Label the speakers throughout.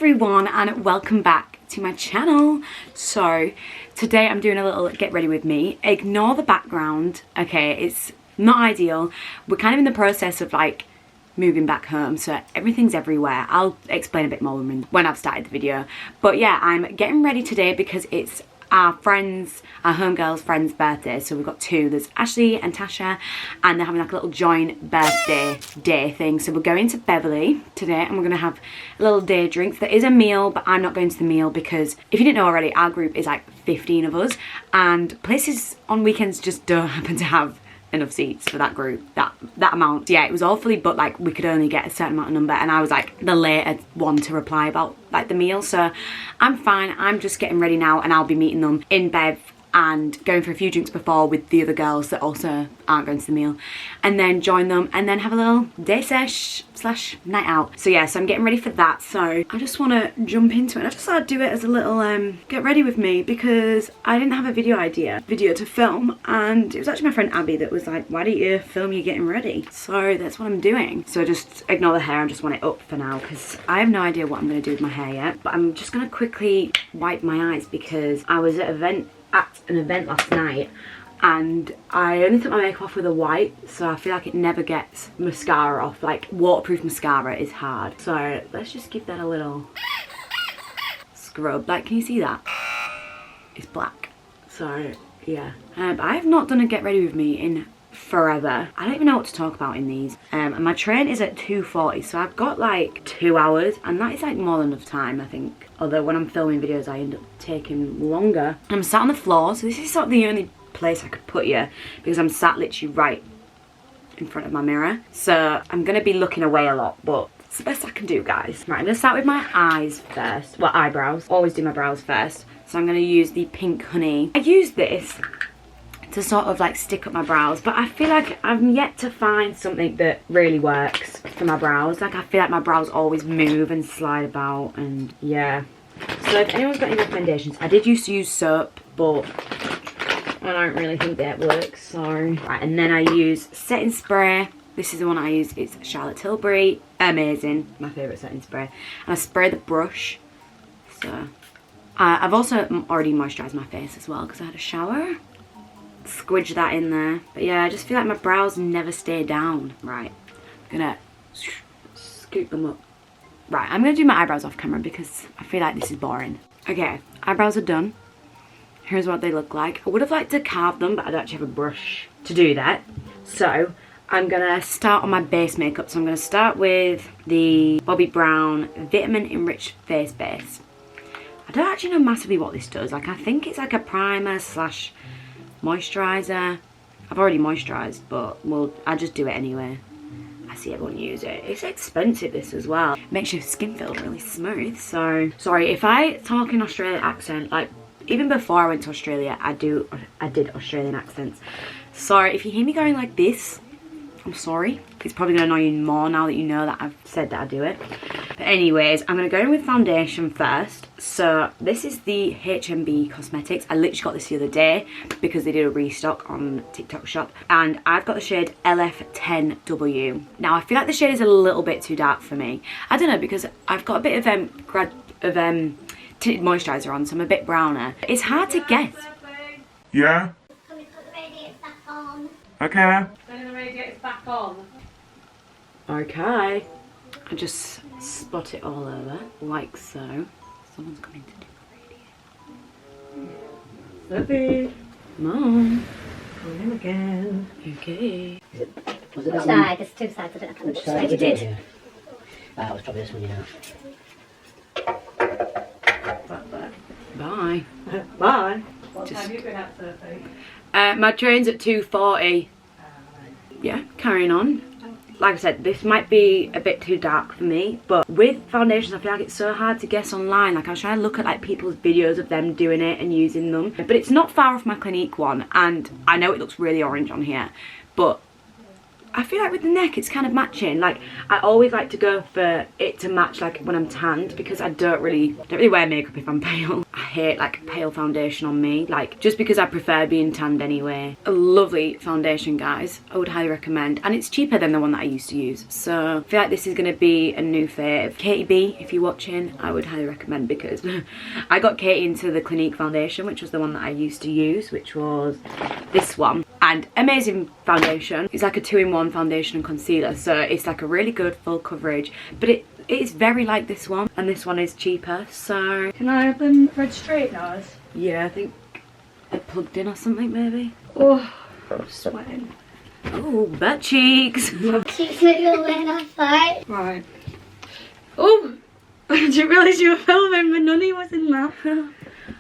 Speaker 1: everyone and welcome back to my channel. So today I'm doing a little get ready with me. Ignore the background, okay? It's not ideal. We're kind of in the process of like moving back home, so everything's everywhere. I'll explain a bit more when I've started the video. But yeah, I'm getting ready today because it's our homegirl's friend's birthday. So we've got two. There's Ashley and Tasha, and they're having like a little joint birthday day thing. So we're going to Beverly today and we're going to have a little day drink. There is a meal, but I'm not going to the meal because if you didn't know already, our group is like 15 of us and places on weekends just don't happen to have enough seats for that group, that amount. Yeah, it was all fully booked, like we could only get a certain amount of number, and I was like the later one to reply about like the meal, so I'm fine. I'm just getting ready now and I'll be meeting them in Bev and going for a few drinks before with the other girls that also aren't going to the meal, and then join them and then have a little day sesh slash night out. So yeah, so I'm getting ready for that. So I just want to jump into it. I just thought I'd do it as a little get ready with me because I didn't have a video to film, and it was actually my friend Abby that was like, why don't you film you getting ready? So that's what I'm doing. So just ignore the hair, I just want it up for now because I have no idea what I'm going to do with my hair yet, but I'm just going to quickly wipe my eyes because I was at an event last night and I only took my makeup off with a wipe, so I feel like it never gets mascara off. Like waterproof mascara is hard, so let's just give that a little scrub. Like, can you see that? It's black. So yeah, I have not done a get ready with me in forever. I don't even know what to talk about in these, and my train is at 2:40, so I've got like 2 hours, and that is like more than enough time, I think. Although when I'm filming videos I end up taking longer. I'm sat on the floor, so this is sort of the only place I could put you because I'm sat literally right in front of my mirror, so I'm gonna be looking away a lot, but it's the best I can do, guys. Right, I'm gonna start with my eyes first. Well, eyebrows. Always do my brows first. So I'm gonna use the Pink Honey. I use this to sort of like stick up my brows, but I feel like I'm yet to find something that really works for my brows. Like I feel like my brows always move and slide about, and yeah. So if anyone's got any recommendations, I did used to use soap, but I don't really think that works. So right, and then I use setting spray. This is the one I use. It's Charlotte Tilbury. Amazing, my favourite setting spray. And I spray the brush. So I've also already moisturised my face as well because I had a shower. Squidge that in there. But yeah, I just feel like my brows never stay down. Right, I'm gonna scoop them up. Right, I'm gonna do my eyebrows off camera because I feel like this is boring. Okay, eyebrows are done. Here's what they look like. I would have liked to carve them, but I don't actually have a brush to do that. So I'm gonna start on my base makeup. So I'm gonna start with the Bobbi Brown Vitamin Enriched Face Base. I don't actually know massively what this does. Like, I think it's like a primer slash moisturizer. I've already moisturized, but I just do it anyway. I see everyone use it. It's expensive, this as well. Makes your skin feel really smooth. So sorry if I talk in Australian accent. Like even before I went to Australia, I did Australian accents. Sorry if you hear me going like this, I'm sorry. It's probably gonna annoy you more now that you know that I've said that I do it. But anyways, I'm gonna go in with foundation first. So this is the HMB Cosmetics. I literally got this the other day because they did a restock on TikTok shop, and I've got the shade LF10W. Now I feel like the shade is a little bit too dark for me. I don't know, because I've got a bit of tinted moisturizer on, so I'm a bit browner. It's hard to guess.
Speaker 2: Yeah.
Speaker 3: Can we put the radiators back on?
Speaker 2: Okay.
Speaker 1: Turning the radiators back on. Okay. I just spot it all over, like so. Someone's coming to do the radiator. Sophie! Mom! Come in again. Okay.
Speaker 3: Was it that one? Side, there's two sides. I don't know which side you did.
Speaker 4: Yeah. That was probably this one, you know.
Speaker 1: Bye.
Speaker 5: Bye.
Speaker 1: What time have you been at, Sophie? My train's at 2:40. Yeah, carrying on. Like I said, this might be a bit too dark for me, but with foundations I feel like it's so hard to guess online. Like I was trying to look at like people's videos of them doing it and using them, but it's not far off my Clinique one, and I know it looks really orange on here, but I feel like with the neck it's kind of matching. Like I always like to go for it to match like when I'm tanned, because I don't really wear makeup if I'm pale. I hate like pale foundation on me, like just because I prefer being tanned anyway. A lovely foundation, guys. I would highly recommend, and it's cheaper than the one that I used to use. So I feel like this is going to be a new fave. Katie B, if you're watching, I would highly recommend, because I got Katie into the Clinique foundation, which was the one that I used to use, which was this one. And amazing foundation. It's like a 2-in-1 foundation and concealer, so it's like a really good full coverage, but it's very like this one, and this one is cheaper. So
Speaker 5: Can I have them red straighteners?
Speaker 1: yeah, I think they're plugged in or something maybe.
Speaker 5: Oh, I'm sweating.
Speaker 1: Oh, butt cheeks.
Speaker 3: Cheeks make you wet outside.
Speaker 5: Right. Oh, I didn't realise you were filming. My nunny was in that.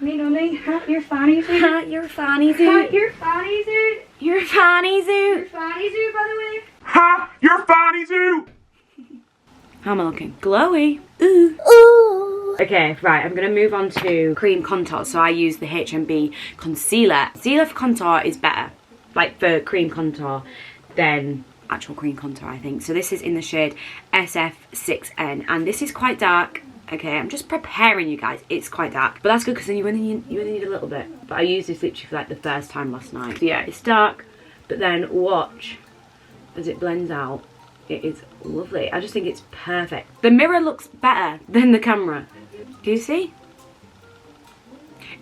Speaker 5: Me nunny, hat your fanny suit.
Speaker 1: Your fanny
Speaker 5: Hat
Speaker 1: suit.
Speaker 5: your fanny suit.
Speaker 1: Your fanny
Speaker 5: Your
Speaker 1: suit.
Speaker 5: fanny suit, by the way.
Speaker 2: Ha! You're funny too!
Speaker 1: How am I looking? Glowy. Ooh. Ooh. Okay, right, I'm gonna move on to cream contour. So I use the HMB concealer. Concealer for contour is better, like for cream contour, than actual cream contour, I think. So this is in the shade SF6N, and this is quite dark. Okay, I'm just preparing you guys. It's quite dark, but that's good, because then you only need a little bit. But I used this literally for like the first time last night. So yeah, it's dark, but then watch as it blends out. It is lovely. I just think it's perfect. The mirror looks better than the camera. Do you see?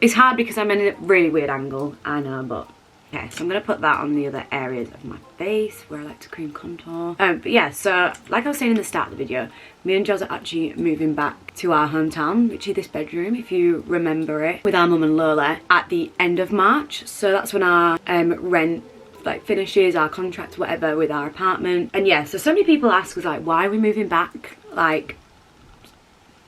Speaker 1: It's hard because I'm in a really weird angle, I know, but okay, so I'm going to put that on the other areas of my face where I like to cream contour. But yeah, so like I was saying in the start of the video, me and Joz are actually moving back to our hometown, which is this bedroom, if you remember it, with our mum and Lola at the end of March. So that's when our rent like finishes, our contract, whatever, with our apartment. And yeah, so many people ask us like, why are we moving back? Like,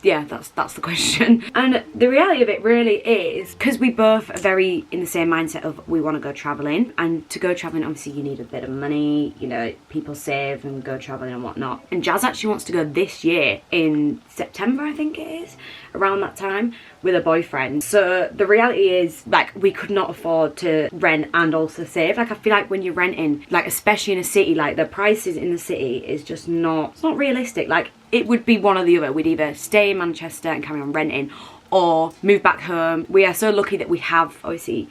Speaker 1: yeah, that's the question. And the reality of it really is because we both are very in the same mindset of we want to go traveling, and to go traveling obviously you need a bit of money, you know, people save and go traveling and whatnot. And Jazz actually wants to go this year in September, I think it is, around that time, with a boyfriend. So the reality is, like, we could not afford to rent and also save. Like, I feel like when you're renting, like especially in a city, like the prices in the city is just not, it's not realistic. Like, it would be one or the other. We'd either stay in Manchester and carry on renting, or move back home. We are so lucky that we have, obviously,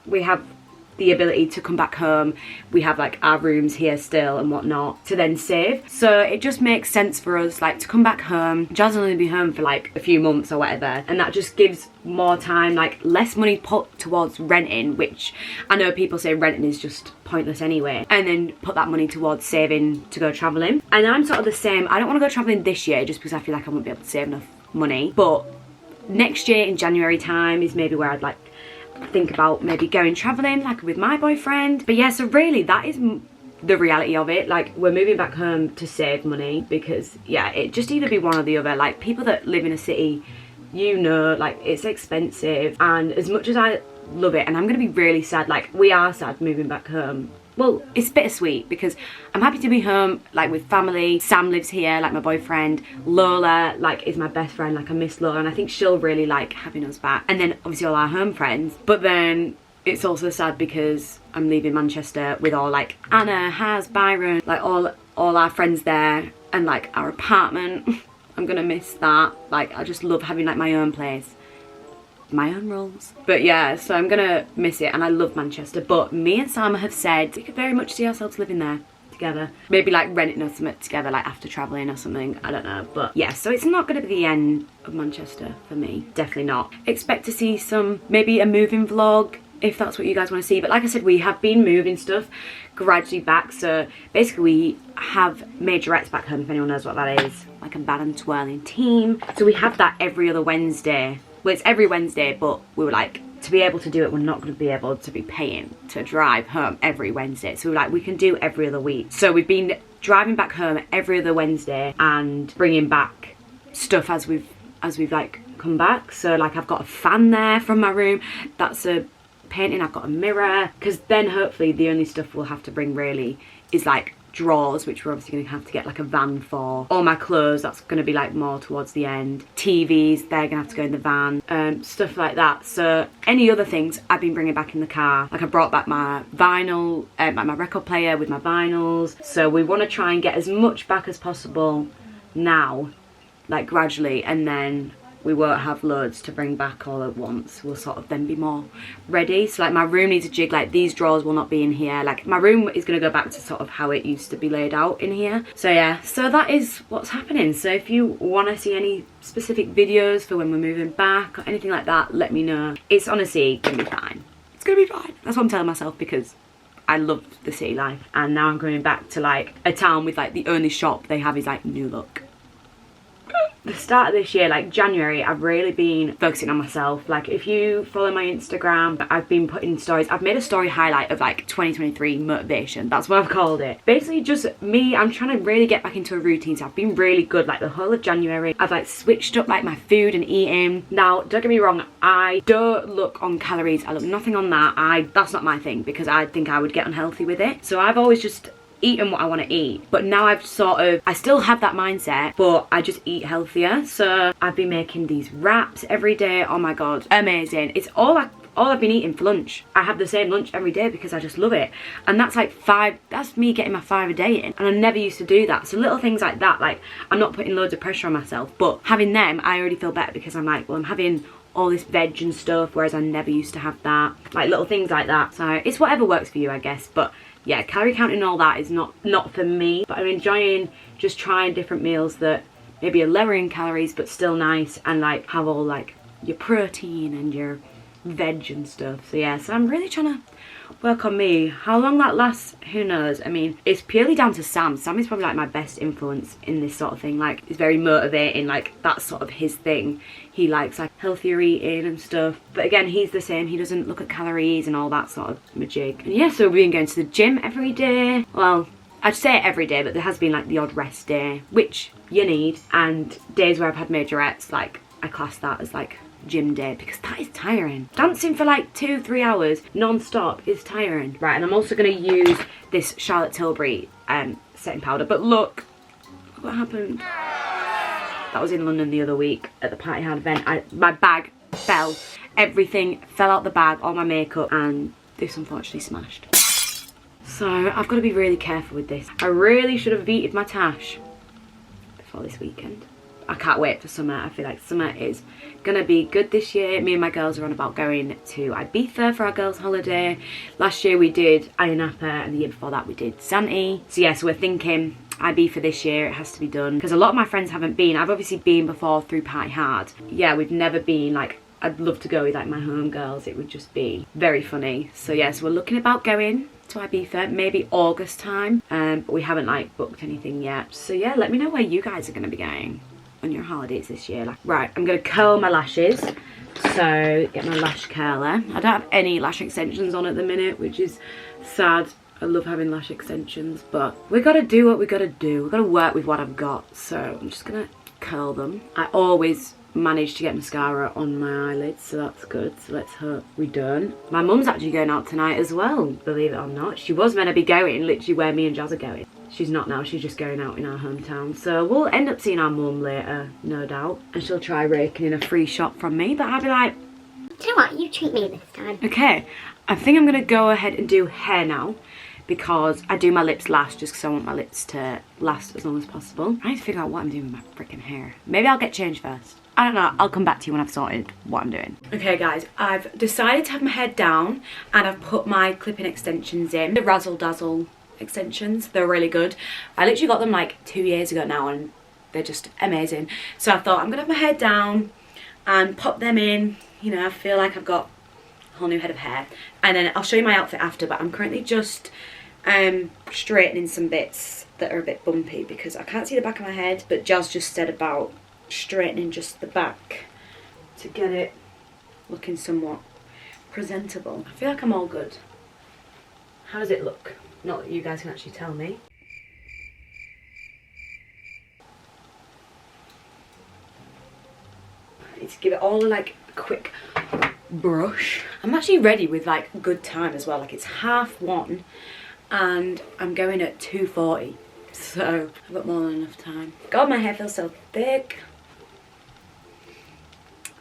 Speaker 1: we have the ability to come back home. We have like our rooms here still and whatnot to then save. So it just makes sense for us like to come back home. Jazz will only be home for like a few months or whatever, and that just gives more time, like less money put towards renting, which I know people say renting is just pointless anyway, and then put that money towards saving to go traveling. And I'm sort of the same. I don't want to go traveling this year just because I feel like I won't be able to save enough money, but next year in January time is maybe where I'd like think about maybe going traveling like with my boyfriend. But yeah, so really that is the reality of it. Like, we're moving back home to save money because yeah, it just either be one or the other. Like, people that live in a city, you know, like it's expensive, and as much as I love it, and I'm gonna be really sad, like we are sad moving back home. Well, it's bittersweet because I'm happy to be home, like with family. Sam lives here, like my boyfriend. Lola, like, is my best friend. Like, I miss Lola, and I think she'll really like having us back. And then obviously all our home friends. But then it's also sad because I'm leaving Manchester with all like Anna, Haz, Byron, like all our friends there, and like our apartment. I'm gonna miss that. Like, I just love having like my own place, my own rules. But yeah, so I'm gonna miss it, and I love Manchester, but me and Sam have said we could very much see ourselves living there together, maybe like renting or something together, like after traveling or something, I don't know. But yeah, so it's not gonna be the end of Manchester for me, definitely not. Expect to see some, maybe a moving vlog if that's what you guys want to see. But like I said, we have been moving stuff gradually back. So basically we have majorettes back home, if anyone knows what that is, like a band twirling team. So we have that every other Wednesday. Well, it's every Wednesday, but we were like, to be able to do it, we're not going to be able to be paying to drive home every Wednesday. So we were like, we can do every other week. So we've been driving back home every other Wednesday and bringing back stuff as we've like come back. So like, I've got a fan there from my room. That's a painting. I've got a mirror, because then hopefully the only stuff we'll have to bring really is like drawers, which we're obviously going to have to get like a van for. All my clothes, that's going to be like more towards the end. TVs, they're going to have to go in the van. Stuff like that. So any other things I've been bringing back in the car. Like I brought back my vinyl, like my record player with my vinyls. So we want to try and get as much back as possible now, like gradually, and then we won't have loads to bring back all at once. We'll sort of then be more ready. So like my room needs a jig, like these drawers will not be in here. Like my room is going to go back to sort of how it used to be laid out in here. So yeah, so that is what's happening. So if you want to see any specific videos for when we're moving back or anything like that, let me know. It's honestly going to be fine. It's going to be fine. That's what I'm telling myself, because I love the city life. And now I'm going back to like a town with like the only shop they have is like New Look. The start of this year, like January, I've really been focusing on myself. Like if you follow my Instagram, I've been putting stories. I've made a story highlight of like 2023 motivation. That's what I've called it. Basically just me, I'm trying to really get back into a routine. So I've been really good like the whole of January. I've like switched up like my food and eating. Now don't get me wrong, I don't look on calories. I look nothing on that. That's not my thing, because I think I would get unhealthy with it. So I've always just eating what I want to eat, but now I've I still have that mindset, but I just eat healthier. So I've been making these wraps every day. Oh my god, amazing. It's all I've been eating for lunch. I have the same lunch every day because I just love it, and that's like that's me getting my 5 a day in, and I never used to do that. So little things like that, like I'm not putting loads of pressure on myself, but having them, I already feel better, because I'm like, well, I'm having all this veg and stuff, whereas I never used to have that. Like little things like that. So it's whatever works for you, I guess. But yeah, calorie counting and all that is not for me, but I'm enjoying just trying different meals that maybe are lower in calories but still nice, and like have all like your protein and your veg and stuff. So yeah, so I'm really trying to work on me. How long that lasts, who knows. I mean, it's purely down to Sam. Sam is probably like my best influence in this sort of thing. Like, it's very motivating, like that's sort of his thing. He likes like healthier eating and stuff, but again, he's the same. He doesn't look at calories and all that sort of majig. And yeah, so we've been going to the gym every day. Well, I'd say every day, but there has been like the odd rest day, which you need, and days where I've had majorettes, like I class that as like gym day, because that is tiring. Dancing for like 2-3 hours non-stop is tiring. Right, and I'm also going to use this Charlotte Tilbury setting powder, but look what happened. That was in London the other week at the Party Hard event. My bag fell. Everything fell out the bag, all my makeup, and this unfortunately smashed. So I've got to be really careful with this. I really should have beated my tash before this weekend. I can't wait for summer. I feel like summer is gonna be good this year. Me and my girls are on about going to Ibiza for our girls' holiday. Last year we did Ayia Napa, and the year before that we did Zante. So yeah, so we're thinking Ibiza this year. It has to be done, because a lot of my friends haven't been. I've obviously been before through Party Hard. Yeah, we've never been. Like, I'd love to go with like my home girls. It would just be very funny. So yeah, so we're looking about going to Ibiza, maybe August time, but we haven't like booked anything yet. So yeah, let me know where you guys are going to be going on your holidays this year. Like, right, I'm going to curl my lashes. So get my lash curler. I don't have any lash extensions on at the minute, which is sad. I love having lash extensions, but we got to do what we got to do. We've got to work with what I've got. So I'm just going to curl them. I always manage to get mascara on my eyelids, so that's good. So let's hope we don't. My mum's actually going out tonight as well, believe it or not. She was meant to be going literally where me and Jazz are going. She's not now, she's just going out in our hometown. So we'll end up seeing our mum later, no doubt. And she'll try raking in a free shot from me, but I'll be like,
Speaker 3: Do you know what? You treat me this time.
Speaker 1: okay, I think I'm gonna go ahead and do hair now, because I do my lips last, just because I want my lips to last as long as possible. I need to figure out what I'm doing with my freaking hair. Maybe I'll get changed first. I don't know, I'll come back to you when I've sorted what I'm doing. Okay guys, I've decided to have my head down, and I've put my clip-in extensions in. The Razzle Dazzle extensions, they're really good. I literally got them like 2 years ago now, and they're just amazing. So I thought I'm gonna have my head down and pop them in. You know, I feel like I've got a whole new head of hair, and then I'll show you my outfit after. But I'm currently just straightening some bits that are a bit bumpy, because I can't see the back of my head, but Jazz just said about straightening just the back to get it looking somewhat presentable. I feel like I'm all good. How does it look? Not that you guys can actually tell me. I need to give it all like a quick brush. I'm actually ready with like good time as well. Like, it's 1:30, and I'm going at 2:40, so I've got more than enough time. God, my hair feels so thick.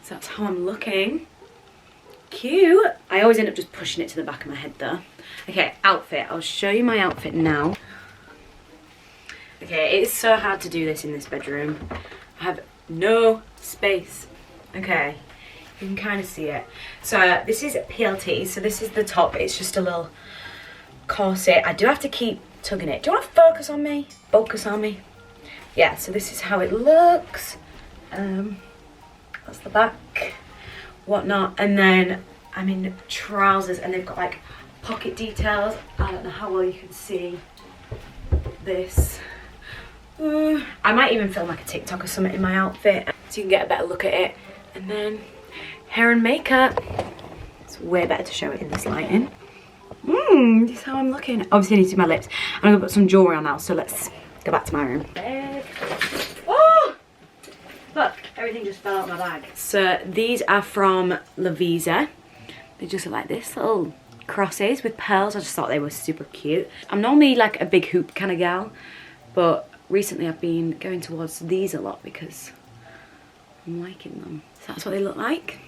Speaker 1: So that's how I'm looking. Cute. I always end up just pushing it to the back of my head though. Okay, outfit. I'll show you my outfit now. Okay, it's so hard to do this in this bedroom. I have no space. Okay, you can kind of see it. So this is PLT, so this is the top. It's just a little corset. I do have to keep tugging it. Do you want to focus on me? Focus on me. Yeah, so this is how it looks. That's the back, whatnot. And then I'm in trousers and they've got like pocket details. I don't know how well you can see this. I might even film like a TikTok or something in my outfit so you can get a better look at it. And then hair and makeup. It's way better to show it in this lighting. This is how I'm looking. Obviously I need to do my lips. I'm gonna put some jewellery on now, so let's go back to my room. Oh! Look, everything just fell out of my bag. So these are from Lavisa. They just look like this, little crosses with pearls. I just thought they were super cute. I'm normally like a big hoop kind of gal, but recently I've been going towards these a lot because I'm liking them. So that's what they look like.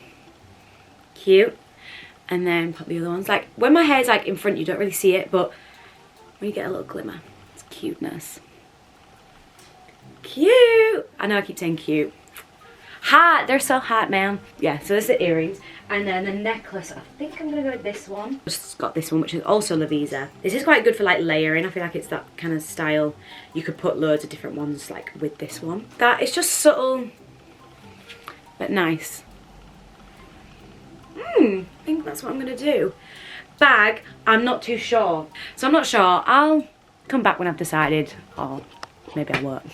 Speaker 1: Cute. And then put the other ones. Like when my hair's like in front you don't really see it, but when you get a little glimmer, it's cuteness. Cute! I know I keep saying cute. Hot! They're so hot, man. Yeah, so this is the earrings. And then the necklace, I think I'm gonna go with this one. Just got this one, which is also Lavisa. This is quite good for like layering. I feel like it's that kind of style. You could put loads of different ones like with this one. That it's just subtle, but nice. I think that's what I'm gonna do. Bag, I'm not too sure. So I'm not sure. I'll come back when I've decided, or maybe I won't.